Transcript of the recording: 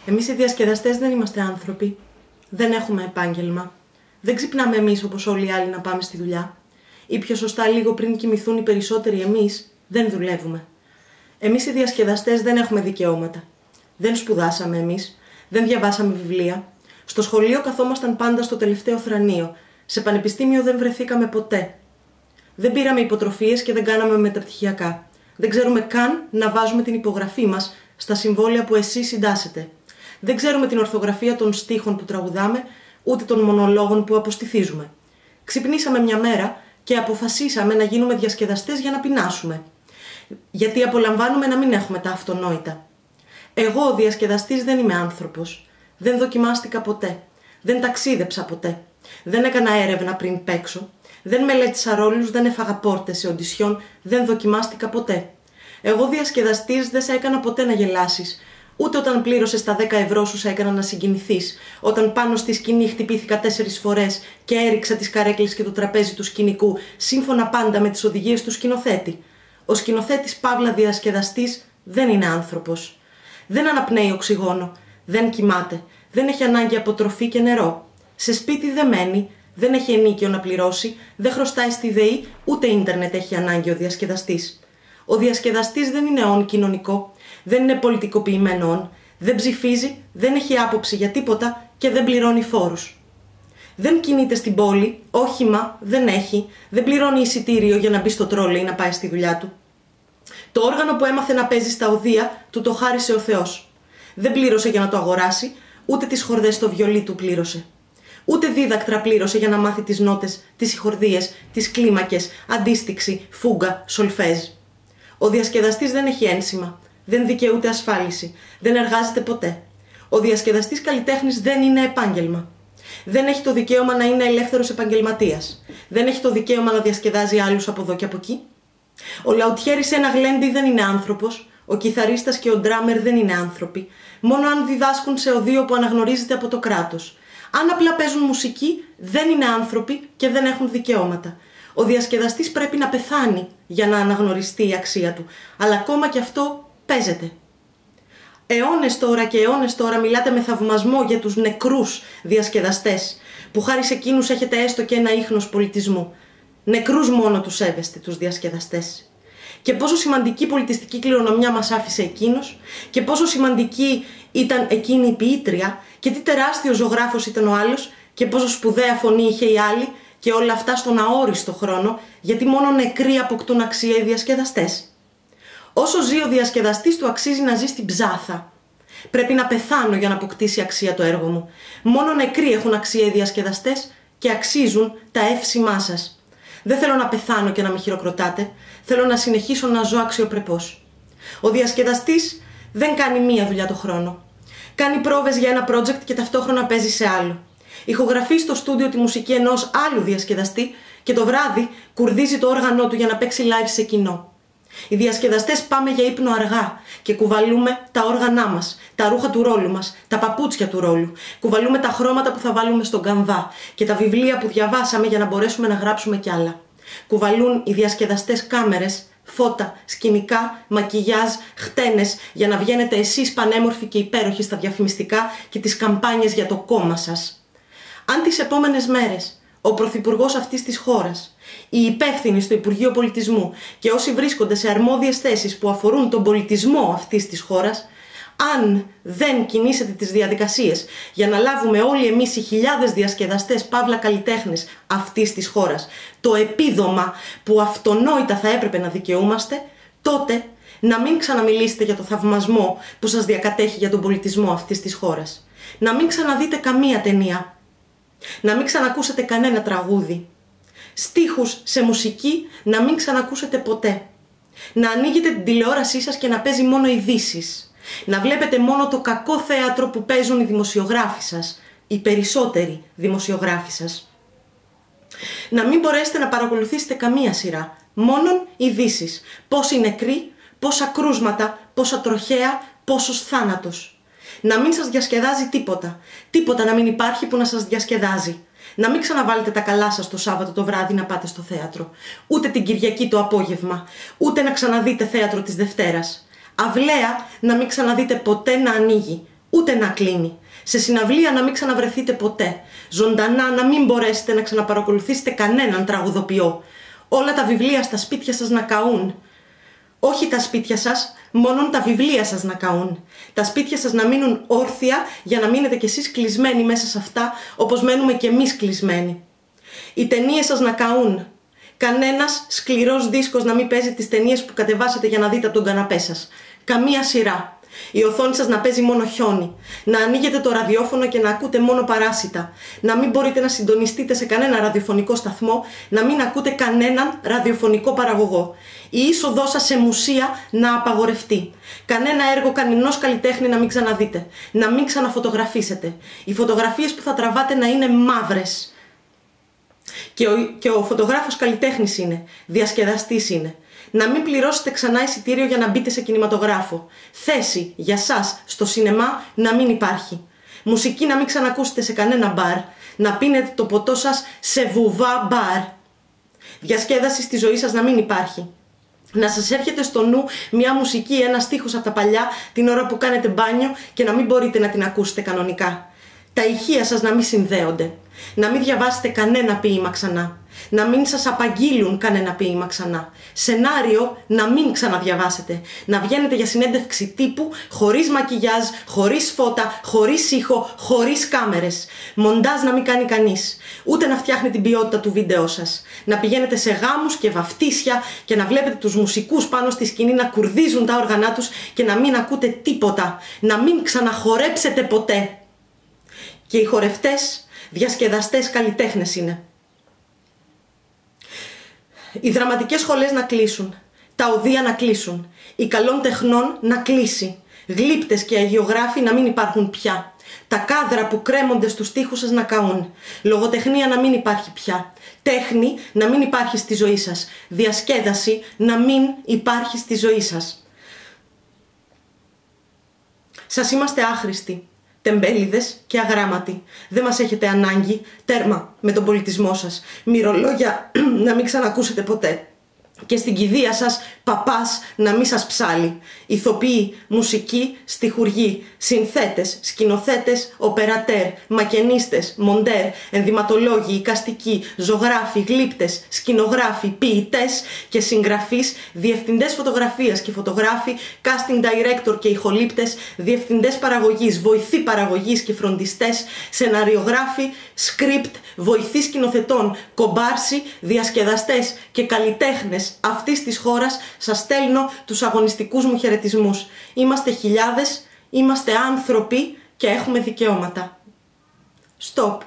Εμείς οι διασκεδαστές δεν είμαστε άνθρωποι. Δεν έχουμε επάγγελμα. Δεν ξυπνάμε εμείς όπως όλοι οι άλλοι να πάμε στη δουλειά. Ή πιο σωστά, λίγο πριν κοιμηθούν οι περισσότεροι εμείς, δεν δουλεύουμε. Εμείς οι διασκεδαστές δεν έχουμε δικαιώματα. Δεν σπουδάσαμε εμείς. Δεν διαβάσαμε βιβλία. Στο σχολείο καθόμασταν πάντα στο τελευταίο θρανείο. Σε πανεπιστήμιο δεν βρεθήκαμε ποτέ. Δεν πήραμε υποτροφίες και δεν κάναμε μεταπτυχιακά. Δεν ξέρουμε καν να βάζουμε την υπογραφή μας στα συμβόλαια που εσείς συντάσσετε. Δεν ξέρουμε την ορθογραφία των στίχων που τραγουδάμε, ούτε των μονολόγων που αποστηθίζουμε. Ξυπνήσαμε μια μέρα και αποφασίσαμε να γίνουμε διασκεδαστές για να πεινάσουμε. Γιατί απολαμβάνουμε να μην έχουμε τα αυτονόητα. Εγώ, ο διασκεδαστής, δεν είμαι άνθρωπος. Δεν δοκιμάστηκα ποτέ. Δεν ταξίδεψα ποτέ. Δεν έκανα έρευνα πριν παίξω. Δεν μελέτησα ρόλους, δεν έφαγα πόρτες σε οντισιόν, δεν δοκιμάστηκα ποτέ. Εγώ διασκεδαστής δεν σε έκανα ποτέ να γελάσεις. Ούτε όταν πλήρωσες τα 10 ευρώ σου σε έκανα να συγκινηθείς. Όταν πάνω στη σκηνή χτυπήθηκα 4 φορές και έριξα τις καρέκλες και το τραπέζι του σκηνικού, σύμφωνα πάντα με τις οδηγίες του σκηνοθέτη. Ο σκηνοθέτης παύλα διασκεδαστής δεν είναι άνθρωπος. Δεν αναπνέει οξυγόνο. Δεν κοιμάται. Δεν έχει ανάγκη από τροφή και νερό. Σε σπίτι δεν μένει. Δεν έχει ενίκιο να πληρώσει. Δεν χρωστάει στη ΔΕΗ. Ούτε ίντερνετ έχει ανάγκη ο διασκεδαστής. Ο διασκεδαστής δεν είναι όν κοινωνικό. Δεν είναι πολιτικοποιημένο όν. Δεν ψηφίζει. Δεν έχει άποψη για τίποτα και δεν πληρώνει φόρους. Δεν κινείται στην πόλη. Όχημα δεν έχει. Δεν πληρώνει εισιτήριο για να μπει στο τρόλεϊ ή να πάει στη δουλειά του. Το όργανο που έμαθε να παίζει στα οδεία του το χάρισε ο Θεός. Δεν πλήρωσε για να το αγοράσει, ούτε τις χορδές στο βιολί του πλήρωσε. Ούτε δίδακτρα πλήρωσε για να μάθει τις νότες, τις συγχορδίες, τις κλίμακες, αντίστοιξη, φούγκα, σολφέζ. Ο διασκεδαστής δεν έχει ένσημα, δεν δικαιούται ασφάλιση, δεν εργάζεται ποτέ. Ο διασκεδαστής καλλιτέχνης δεν είναι επάγγελμα. Δεν έχει το δικαίωμα να είναι ελεύθερος επαγγελματίας. Δεν έχει το δικαίωμα να διασκεδάζει άλλους από εδώ και από εκεί. Ο λαουτιέρης ένα γλέντι δεν είναι άνθρωπος. Ο κιθαρίστας και ο ντράμερ δεν είναι άνθρωποι. Μόνο αν διδάσκουν σε οδείο που αναγνωρίζεται από το κράτος. Αν απλά παίζουν μουσική, δεν είναι άνθρωποι και δεν έχουν δικαιώματα. Ο διασκεδαστής πρέπει να πεθάνει για να αναγνωριστεί η αξία του. Αλλά ακόμα και αυτό παίζεται. Αιώνες τώρα και αιώνες τώρα μιλάτε με θαυμασμό για τους νεκρούς διασκεδαστές, που χάρη σε εκείνους έχετε έστω και ένα ίχνος πολιτισμού. Νεκρούς μόνο τους σέβεστε, τους διασκεδαστές. Και πόσο σημαντική πολιτιστική κληρονομιά μας άφησε εκείνος, και πόσο σημαντική ήταν εκείνη η ποιήτρια, και τι τεράστιο ζωγράφος ήταν ο άλλος, και πόσο σπουδαία φωνή είχε η άλλη, και όλα αυτά στον αόριστο χρόνο, γιατί μόνο νεκροί αποκτούν αξία οι διασκεδαστές. Όσο ζει ο διασκεδαστής, του αξίζει να ζει στην ψάθα. Πρέπει να πεθάνω για να αποκτήσει αξία το έργο μου. Μόνο νεκροί έχουν αξία οι διασκεδαστές και αξίζουν τα εύσημά σας. Δεν θέλω να πεθάνω και να με χειροκροτάτε. Θέλω να συνεχίσω να ζω αξιοπρεπώς. Ο διασκεδαστής δεν κάνει μία δουλειά το χρόνο. Κάνει πρόβες για ένα project και ταυτόχρονα παίζει σε άλλο. Ηχογραφεί στο στούντιο τη μουσική ενός άλλου διασκεδαστή και το βράδυ κουρδίζει το όργανό του για να παίξει live σε κοινό. Οι διασκεδαστές πάμε για ύπνο αργά και κουβαλούμε τα όργανά μας, τα ρούχα του ρόλου μας, τα παπούτσια του ρόλου. Κουβαλούμε τα χρώματα που θα βάλουμε στον καμβά και τα βιβλία που διαβάσαμε για να μπορέσουμε να γράψουμε κι άλλα. Κουβαλούν οι διασκεδαστές κάμερες, φώτα, σκηνικά, μακιγιάζ, χτένες για να βγαίνετε εσείς πανέμορφοι και υπέροχοι στα διαφημιστικά και τις καμπάνιες για το κόμμα σας. Αν τις επόμενες μέρες ο πρωθυπουργός αυτής της χώρας, οι υπεύθυνοι στο Υπουργείο Πολιτισμού και όσοι βρίσκονται σε αρμόδιες θέσεις που αφορούν τον πολιτισμό αυτής της χώρας, αν δεν κινήσετε τις διαδικασίες για να λάβουμε όλοι εμείς οι χιλιάδες διασκεδαστές παύλα καλλιτέχνες αυτής της χώρας το επίδομα που αυτονόητα θα έπρεπε να δικαιούμαστε, τότε να μην ξαναμιλήσετε για το θαυμασμό που σας διακατέχει για τον πολιτισμό αυτής της χώρας. Να μην ξαναδείτε καμία ταινία. Να μην ξανακούσετε κανένα τραγούδι. Στίχους σε μουσική να μην ξανακούσετε ποτέ. Να ανοίγετε την τηλεόρασή σας και να παίζει μόνο ειδήσεις. Να βλέπετε μόνο το κακό θέατρο που παίζουν οι δημοσιογράφοι σας, οι περισσότεροι δημοσιογράφοι σας. Να μην μπορέσετε να παρακολουθήσετε καμία σειρά, μόνον ειδήσεις. Πόσοι νεκροί, πόσα κρούσματα, πόσα τροχαία, πόσος θάνατος. Να μην σας διασκεδάζει τίποτα. Τίποτα να μην υπάρχει που να σας διασκεδάζει. Να μην ξαναβάλετε τα καλά σας το Σάββατο το βράδυ να πάτε στο θέατρο. Ούτε την Κυριακή το απόγευμα. Ούτε να ξαναδείτε θέατρο της Δευτέρας. Αυλαία να μην ξαναδείτε ποτέ να ανοίγει, ούτε να κλείνει. Σε συναυλία να μην ξαναβρεθείτε ποτέ. Ζωντανά να μην μπορέσετε να ξαναπαρακολουθήσετε κανέναν τραγουδοποιό. Όλα τα βιβλία στα σπίτια σας να καούν. Όχι τα σπίτια σας, μόνον τα βιβλία σας να καούν. Τα σπίτια σας να μείνουν όρθια για να μείνετε κι εσείς κλεισμένοι μέσα σε αυτά, όπως μένουμε κι εμείς κλεισμένοι. Οι ταινίες σας να καούν. Κανένας σκληρός δίσκος να μην παίζει τις ταινίες που κατεβάσετε για να δείτε από τον καναπέ σας. Καμία σειρά. Η οθόνη σας να παίζει μόνο χιόνι. Να ανοίγετε το ραδιόφωνο και να ακούτε μόνο παράσιτα. Να μην μπορείτε να συντονιστείτε σε κανένα ραδιοφωνικό σταθμό. Να μην ακούτε κανέναν ραδιοφωνικό παραγωγό. Η είσοδό σας σε μουσεία να απαγορευτεί. Κανένα έργο κανενός καλλιτέχνη να μην ξαναδείτε. Να μην ξαναφωτογραφίσετε. Οι φωτογραφίες που θα τραβάτε να είναι μαύρες. Και ο φωτογράφος καλλιτέχνης είναι. Διασκεδαστής είναι. Να μην πληρώσετε ξανά εισιτήριο για να μπείτε σε κινηματογράφο. Θέση για σας στο σινεμά να μην υπάρχει. Μουσική να μην ξανακούσετε σε κανένα μπαρ. Να πίνετε το ποτό σας σε βουβά μπαρ. Διασκέδαση στη ζωή σας να μην υπάρχει. Να σας έρχεται στο νου μια μουσική, ένα στίχος από τα παλιά την ώρα που κάνετε μπάνιο και να μην μπορείτε να την ακούσετε κανονικά. Τα ηχεία σας να μην συνδέονται. Να μην διαβάσετε κανένα ποίημα ξανά. Να μην σας απαγγείλουν κανένα ποίημα ξανά. Σενάριο να μην ξαναδιαβάσετε. Να βγαίνετε για συνέντευξη τύπου χωρίς μακιγιάζ, χωρίς φώτα, χωρίς ήχο, χωρίς κάμερες. Μοντάζ να μην κάνει κανείς. Ούτε να φτιάχνει την ποιότητα του βίντεο σας. Να πηγαίνετε σε γάμους και βαφτίσια και να βλέπετε τους μουσικούς πάνω στη σκηνή να κουρδίζουν τα όργανά τους και να μην ακούτε τίποτα. Να μην ξαναχορέψετε ποτέ. Και οι χορευτές, διασκεδαστές καλλιτέχνες είναι. Οι δραματικές σχολές να κλείσουν, τα οδεία να κλείσουν, οι καλών τεχνών να κλείσει, γλύπτες και αγιογράφοι να μην υπάρχουν πια, τα κάδρα που κρέμονται στους τοίχους σας να καούν, λογοτεχνία να μην υπάρχει πια, τέχνη να μην υπάρχει στη ζωή σας, διασκέδαση να μην υπάρχει στη ζωή σας. Σας είμαστε άχρηστοι. Τεμπέληδες και αγράμματοι. Δεν μας έχετε ανάγκη. Τέρμα με τον πολιτισμό σας. Μυρολόγια να μην ξανακούσετε ποτέ. Και στην κηδεία σας παπάς να μην σας ψάλει. Ηθοποιοί, μουσικοί, στιχουργοί, συνθέτες, σκηνοθέτες, οπερατέρ, μακενίστες, μοντέρ, ενδυματολόγοι, εικαστικοί, ζωγράφοι, γλύπτες, σκηνογράφοι, ποιητές και συγγραφείς, διευθυντές φωτογραφίας και φωτογράφοι, casting director και ηχολήπτες, διευθυντές παραγωγής, βοηθοί παραγωγής και φροντιστές, σεναριογράφοι, script, βοηθοί σκηνοθετών, κομπάρσοι, διασκεδαστές και καλλιτέχνες αυτής της χώρας, σας στέλνω τους αγωνιστικούς μου χαιρετισμούς. Είμαστε χιλιάδες, είμαστε άνθρωποι και έχουμε δικαιώματα. Stop.